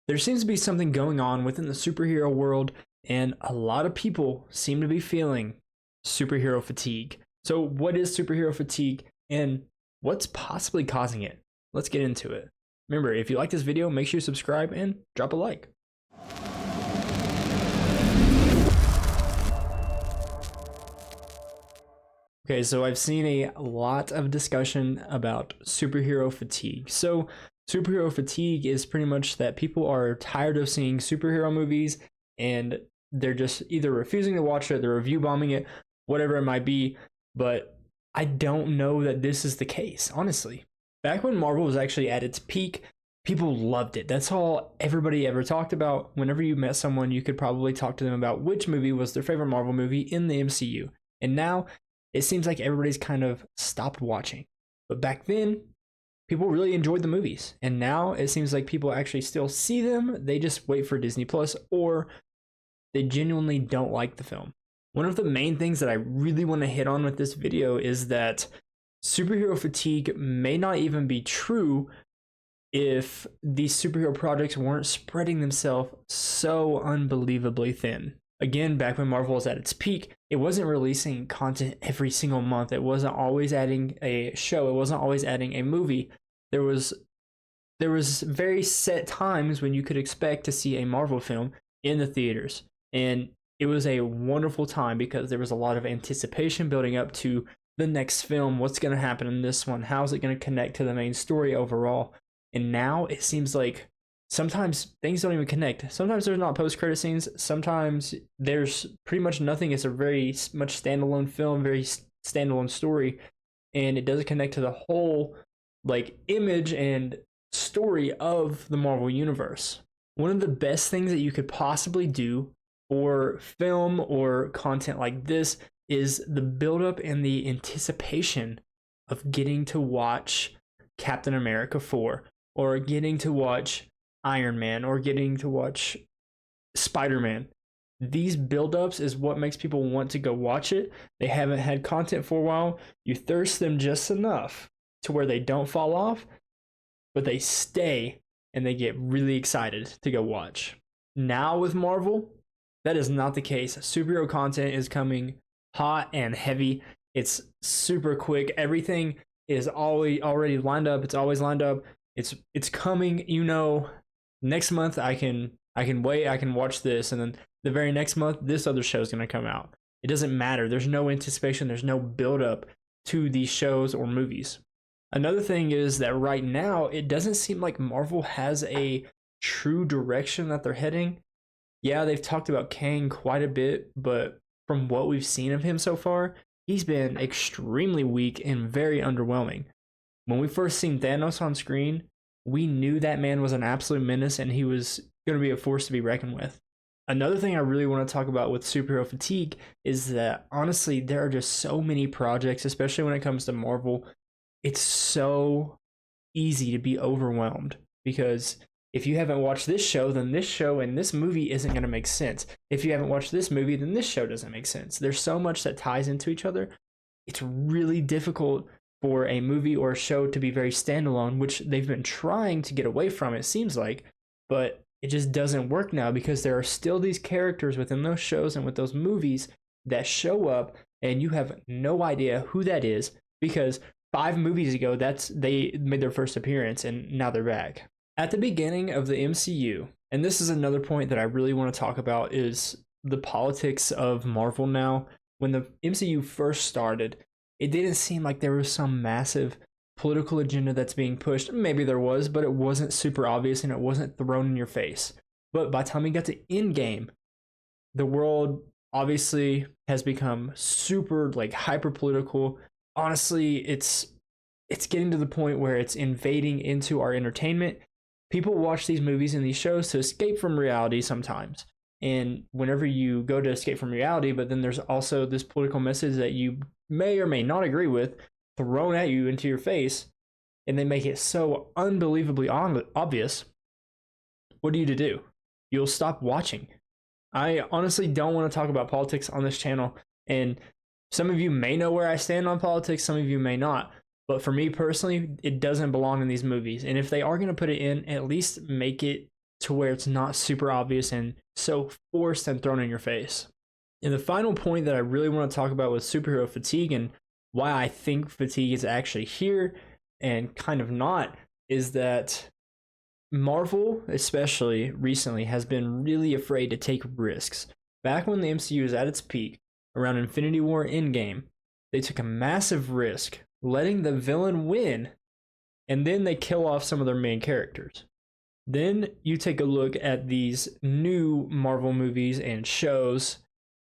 There seems to be something going on within the superhero world, and a lot of people seem to be feeling superhero fatigue. So, what is superhero fatigue, and what's possibly causing it? Let's get into it. Remember, if you like this video, make sure you subscribe and drop a like. Okay, so I've seen a lot of discussion about superhero fatigue. So, superhero fatigue is pretty much that people are tired of seeing superhero movies and they're just either refusing to watch it, they're review bombing it, whatever it might be. But I don't know that this is the case, honestly. Back when Marvel was actually at its peak, people loved it. That's all everybody ever talked about. Whenever you met someone, you could probably talk to them about which movie was their favorite Marvel movie in the MCU. And now it seems like everybody's kind of stopped watching. But back then, people really enjoyed the movies. And now it seems like people actually still see them. They just wait for Disney Plus, or they genuinely don't like the film. One of the main things that I really want to hit on with this video is that superhero fatigue may not even be true if these superhero projects weren't spreading themselves so unbelievably thin. Again, back when Marvel was at its peak, it wasn't releasing content every single month. It wasn't always adding a show. It wasn't always adding a movie. There was very set times when you could expect to see a Marvel film in the theaters. And it was a wonderful time because there was a lot of anticipation building up to the next film. What's going to happen in this one? How is it going to connect to the main story overall? And now it seems like sometimes things don't even connect. Sometimes there's not post-credit scenes. Sometimes there's pretty much nothing. It's a very much standalone film, very standalone story, and it doesn't connect to the whole like image and story of the Marvel universe. One of the best things that you could possibly do for film or content like this is the buildup and the anticipation of getting to watch Captain America 4 or getting to watch Iron Man or getting to watch Spider-Man. These buildups is what makes people want to go watch it. They haven't had content for a while. You thirst them just enough to where they don't fall off, but they stay and they get really excited to go watch. Now with Marvel, that is not the case. Superhero content is coming hot and heavy. It's super quick. Everything is already lined up. It's always lined up. It's coming, next month I can wait, I can watch this, and then the very next month this other show is going to come out. It doesn't matter. There's no anticipation, there's no build up to these shows or movies. Another thing is that right now it doesn't seem like Marvel has a true direction that they're heading. Yeah, they've talked about Kang quite a bit, but from what we've seen of him so far, he's been extremely weak and very underwhelming. When we first seen Thanos on screen, we knew that man was an absolute menace and he was going to be a force to be reckoned with. Another thing I really want to talk about with superhero fatigue is that honestly, there are just so many projects, especially when it comes to Marvel. It's so easy to be overwhelmed because if you haven't watched this show, then this show and this movie isn't going to make sense. If you haven't watched this movie, then this show doesn't make sense. There's so much that ties into each other. It's really difficult for a movie or a show to be very standalone, which they've been trying to get away from, it seems like, but it just doesn't work now because there are still these characters within those shows and with those movies that show up and you have no idea who that is because 5 movies ago they made their first appearance and now they're back. At the beginning of the MCU, and this is another point that I really want to talk about, is the politics of Marvel now. When the MCU first started, it didn't seem like there was some massive political agenda that's being pushed. Maybe there was, but it wasn't super obvious and it wasn't thrown in your face. But by the time we got to Endgame, the world obviously has become super hyper political. Honestly, it's getting to the point where it's invading into our entertainment. People watch these movies and these shows to escape from reality sometimes. And whenever you go to escape from reality, but then there's also this political message that you may or may not agree with thrown at you into your face, and they make it so unbelievably obvious. What are you to do? You'll stop watching. I honestly don't want to talk about politics on this channel, and some of you may know where I stand on politics, some of you may not. But for me personally, it doesn't belong in these movies. And if they are going to put it in, at least make it to where it's not super obvious and so forced and thrown in your face. And the final point that I really want to talk about with superhero fatigue and why I think fatigue is actually here and kind of not is that Marvel, especially recently, has been really afraid to take risks. Back when the MCU was at its peak, around Infinity War Endgame, they took a massive risk, letting the villain win, and then they kill off some of their main characters. Then you take a look at these new Marvel movies and shows.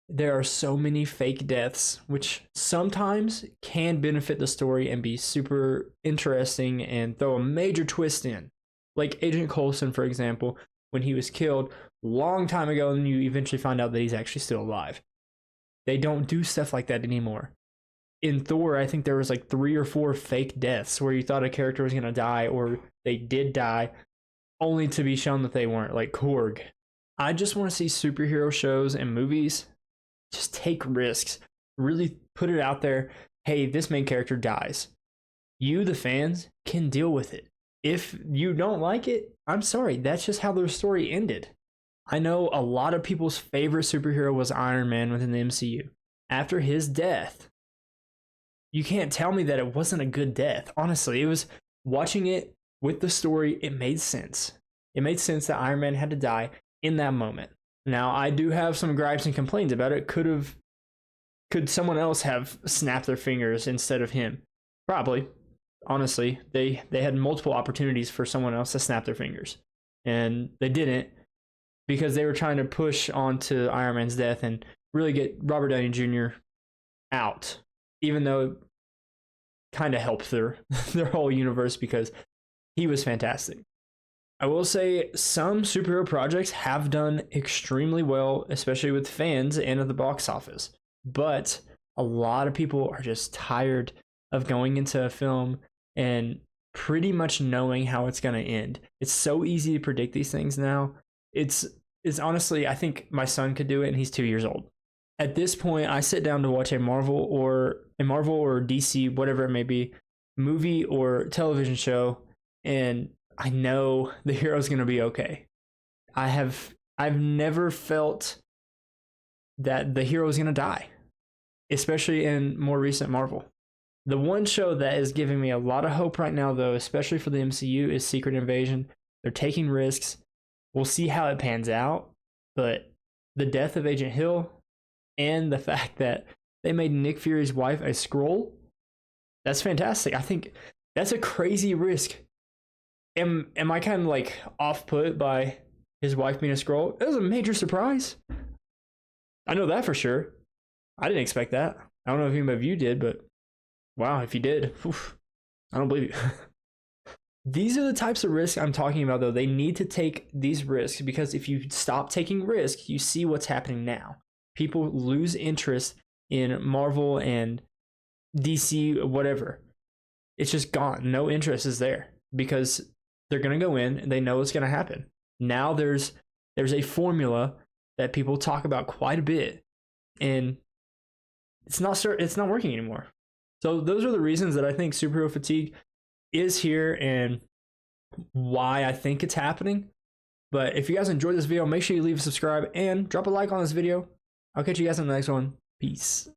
There are so many fake deaths, which sometimes can benefit the story and be super interesting and throw a major twist in. Like Agent Coulson, for example, when he was killed a long time ago, and you eventually find out that he's actually still alive. They don't do stuff like that anymore. In Thor, I think there was like 3 or 4 fake deaths where you thought a character was going to die or they did die, only to be shown that they weren't, like Korg. I just want to see superhero shows and movies just take risks, really put it out there. Hey, this main character dies. You, the fans, can deal with it. If you don't like it, I'm sorry. That's just how the story ended. I know a lot of people's favorite superhero was Iron Man within the MCU. After his death, you can't tell me that it wasn't a good death. Honestly, it was watching it with the story, it made sense. It made sense that Iron Man had to die in that moment. Now, I do have some gripes and complaints about it. Could someone else have snapped their fingers instead of him? Probably. Honestly, they had multiple opportunities for someone else to snap their fingers, and they didn't because they were trying to push on to Iron Man's death and really get Robert Downey Jr. out, even though it kind of helped their whole universe because he was fantastic. I will say some superhero projects have done extremely well, especially with fans and at the box office. But a lot of people are just tired of going into a film and pretty much knowing how it's going to end. It's so easy to predict these things now. It's honestly, I think my son could do it and he's 2 years old. At this point, I sit down to watch a Marvel or DC, whatever it may be, movie or television show, and I know the hero's going to be okay. I've never felt that the hero is going to die, especially in more recent Marvel. The one show that is giving me a lot of hope right now, though, especially for the MCU, is Secret Invasion. They're taking risks. We'll see how it pans out, but the death of Agent Hill and the fact that they made Nick Fury's wife a Skrull, that's fantastic. I think that's a crazy risk. Am I kind of like off-put by his wife being a Skrull? It was a major surprise. I know that for sure. I didn't expect that. I don't know if any of you did, but wow, if you did, oof, I don't believe you. These are the types of risks I'm talking about, though. They need to take these risks because if you stop taking risks, you see what's happening now. People lose interest in Marvel and DC, whatever. It's just gone. No interest is there because they're going to go in and they know what's going to happen. Now there's a formula that people talk about quite a bit, and it's not working anymore. So those are the reasons that I think superhero fatigue is here and why I think it's happening. But if you guys enjoyed this video, make sure you leave a subscribe and drop a like on this video. I'll catch you guys in the next one. Peace.